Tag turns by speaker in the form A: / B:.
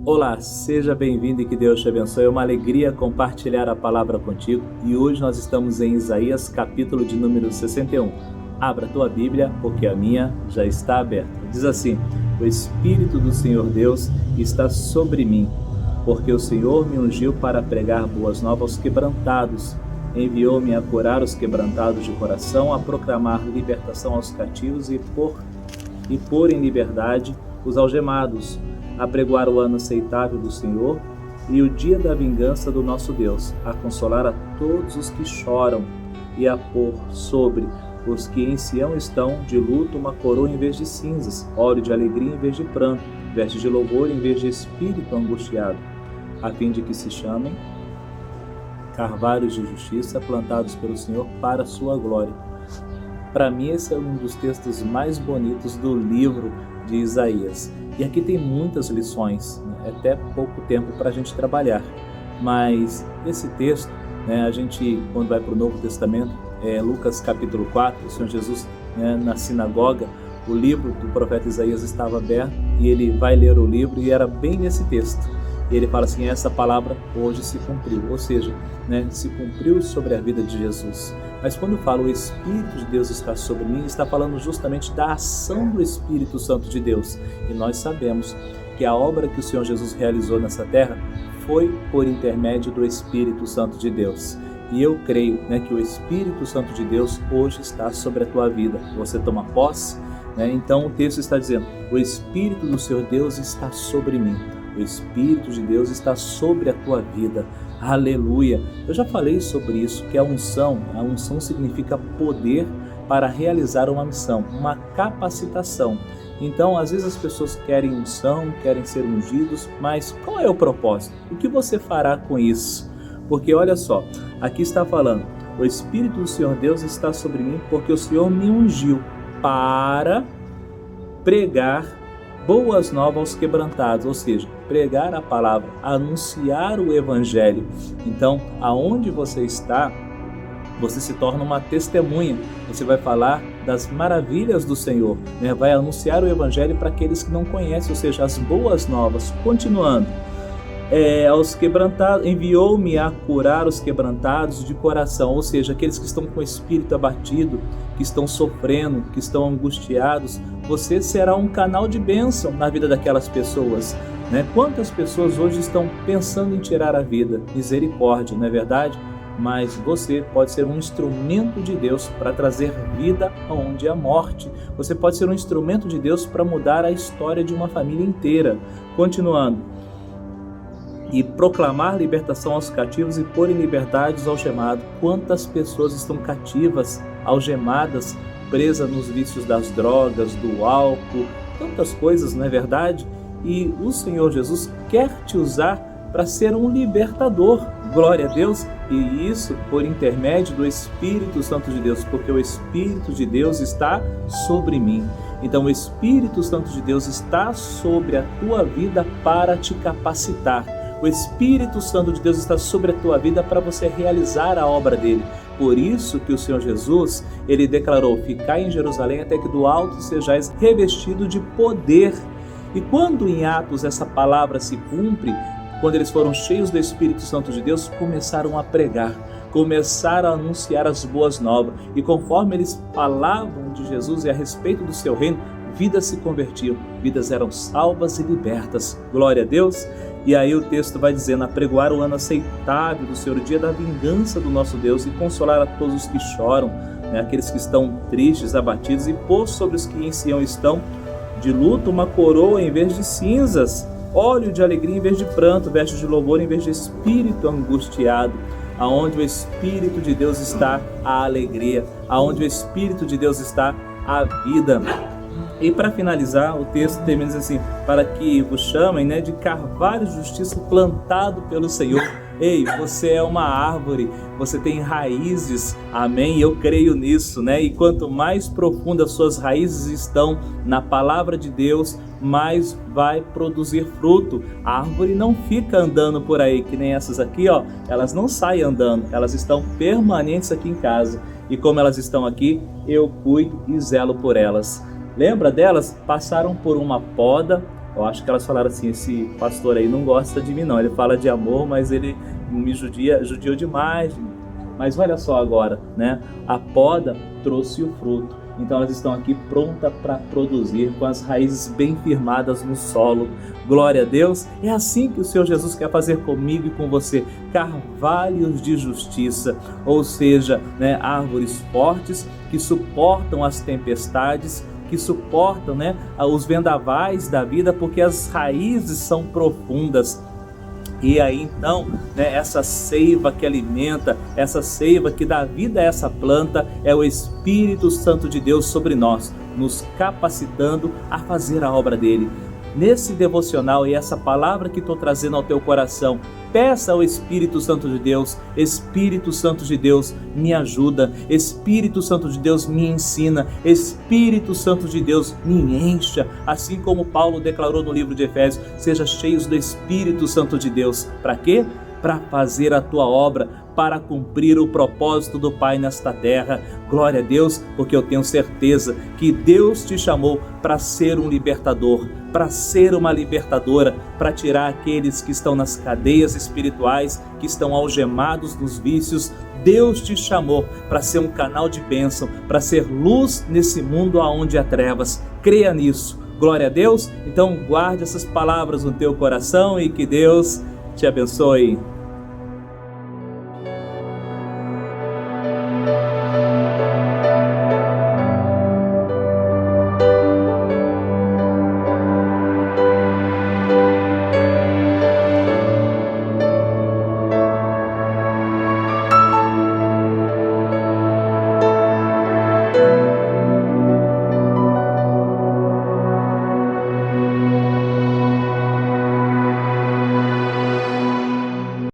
A: Olá, seja bem-vindo e que Deus te abençoe. É uma alegria compartilhar a palavra contigo e hoje nós estamos em Isaías, capítulo de número 61. Abra a tua Bíblia, porque a minha já está aberta. Diz assim: o Espírito do Senhor Deus está sobre mim, porque o Senhor me ungiu para pregar boas novas aos quebrantados. Enviou-me a curar os quebrantados de coração, a proclamar libertação aos cativos e pôr em liberdade os algemados, a pregoar o ano aceitável do Senhor e o dia da vingança do nosso Deus, a consolar a todos os que choram e a pôr sobre os que em Sião estão de luto uma coroa em vez de cinzas, óleo de alegria em vez de pranto, vestes de louvor em vez de espírito angustiado, a fim de que se chamem carvalhos de justiça plantados pelo Senhor para a sua glória. Para mim esse é um dos textos mais bonitos do livro de Isaías. E aqui tem muitas lições, né? É até pouco tempo para a gente trabalhar. Mas esse texto, né, a gente, quando vai para o Novo Testamento, Lucas capítulo 4, o Senhor Jesus, né, na sinagoga, o livro do profeta Isaías estava aberto e ele vai ler o livro e era bem nesse texto. E ele fala assim: essa palavra hoje se cumpriu, ou seja, né, se cumpriu sobre a vida de Jesus. Mas quando fala o Espírito de Deus está sobre mim, está falando justamente da ação do Espírito Santo de Deus. E nós sabemos que a obra que o Senhor Jesus realizou nessa terra foi por intermédio do Espírito Santo de Deus. E eu creio, né, que o Espírito Santo de Deus hoje está sobre a tua vida. Você toma posse, né? Então o texto está dizendo: o Espírito do Senhor Deus está sobre mim. O Espírito de Deus está sobre a tua vida. Aleluia! Eu já falei sobre isso, que a unção significa poder para realizar uma missão, uma capacitação. Então, às vezes as pessoas querem unção, querem ser ungidos, mas qual é o propósito? O que você fará com isso? Porque olha só, aqui está falando: o Espírito do Senhor Deus está sobre mim, porque o Senhor me ungiu para pregar boas novas aos quebrantados, ou seja, pregar a palavra, anunciar o evangelho. Então, aonde você está, você se torna uma testemunha. Você vai falar das maravilhas do Senhor, né? Vai anunciar o evangelho para aqueles que não conhecem, ou seja, as boas novas. Continuando, aos quebrantados, enviou-me a curar os quebrantados de coração, ou seja, aqueles que estão com o espírito abatido, que estão sofrendo, que estão angustiados. Você será um canal de bênção na vida daquelas pessoas, né? Quantas pessoas hoje estão pensando em tirar a vida? Misericórdia, não é verdade? Mas você pode ser um instrumento de Deus para trazer vida onde há morte. Você pode ser um instrumento de Deus para mudar a história de uma família inteira. Continuando, e proclamar libertação aos cativos e pôr em liberdade os algemados. Quantas pessoas estão cativas, algemadas, presas nos vícios das drogas, do álcool, tantas coisas, não é verdade? E o Senhor Jesus quer te usar para ser um libertador. Glória a Deus! E isso por intermédio do Espírito Santo de Deus, porque o Espírito de Deus está sobre mim. Então o Espírito Santo de Deus está sobre a tua vida para te capacitar. O Espírito Santo de Deus está sobre a tua vida para você realizar a obra dele. Por isso que o Senhor Jesus, ele declarou: ficai em Jerusalém até que do alto sejais revestido de poder. E quando em Atos essa palavra se cumpre, quando eles foram cheios do Espírito Santo de Deus, começaram a pregar, começaram a anunciar as boas novas. E conforme eles falavam de Jesus e a respeito do seu reino, vidas se convertiam, vidas eram salvas e libertas. Glória a Deus! E aí o texto vai dizendo: a pregoar o ano aceitável do Senhor, o dia da vingança do nosso Deus, e consolar a todos os que choram, né, aqueles que estão tristes, abatidos, e pôr sobre os que em Sião estão de luto uma coroa em vez de cinzas, óleo de alegria em vez de pranto, vestes de louvor em vez de espírito angustiado. Aonde o Espírito de Deus está, a alegria. Aonde o Espírito de Deus está, a vida. E para finalizar, o texto termina assim: para que vos chamem, né, de carvalho de justiça plantado pelo Senhor. Ei, você é uma árvore, você tem raízes, amém? Eu creio nisso, né? E quanto mais profundas suas raízes estão na palavra de Deus, mais vai produzir fruto. A árvore não fica andando por aí, que nem essas aqui, ó. Elas não saem andando, elas estão permanentes aqui em casa. E como elas estão aqui, eu cuido e zelo por elas. Lembra delas? Passaram por uma poda, Eu acho que elas falaram assim, esse pastor aí não gosta de mim não, ele fala de amor, mas ele me judiou demais. Mas olha só agora, né? A poda trouxe o fruto. Então elas estão aqui prontas para produzir, com as raízes bem firmadas no solo. Glória a Deus. É assim que o Senhor Jesus quer fazer comigo e com você. Carvalhos de justiça, ou seja, né, árvores fortes que suportam as tempestades, que suportam, né, os vendavais da vida, porque as raízes são profundas. E aí então, né, essa seiva que alimenta, essa seiva que dá vida a essa planta, é o Espírito Santo de Deus sobre nós, nos capacitando a fazer a obra dele. Nesse devocional e essa palavra que estou trazendo ao teu coração, peça ao Espírito Santo de Deus: Espírito Santo de Deus, me ajuda. Espírito Santo de Deus, me ensina. Espírito Santo de Deus, me encha. Assim como Paulo declarou no livro de Efésios: seja cheios do Espírito Santo de Deus. Para quê? Para fazer a tua obra, para cumprir o propósito do Pai nesta terra. Glória a Deus, porque eu tenho certeza que Deus te chamou para ser um libertador, para ser uma libertadora, para tirar aqueles que estão nas cadeias espirituais, que estão algemados nos vícios. Deus te chamou para ser um canal de bênção, para ser luz nesse mundo onde há trevas. Creia nisso. Glória a Deus. Então guarde essas palavras no teu coração e que Deus te abençoe.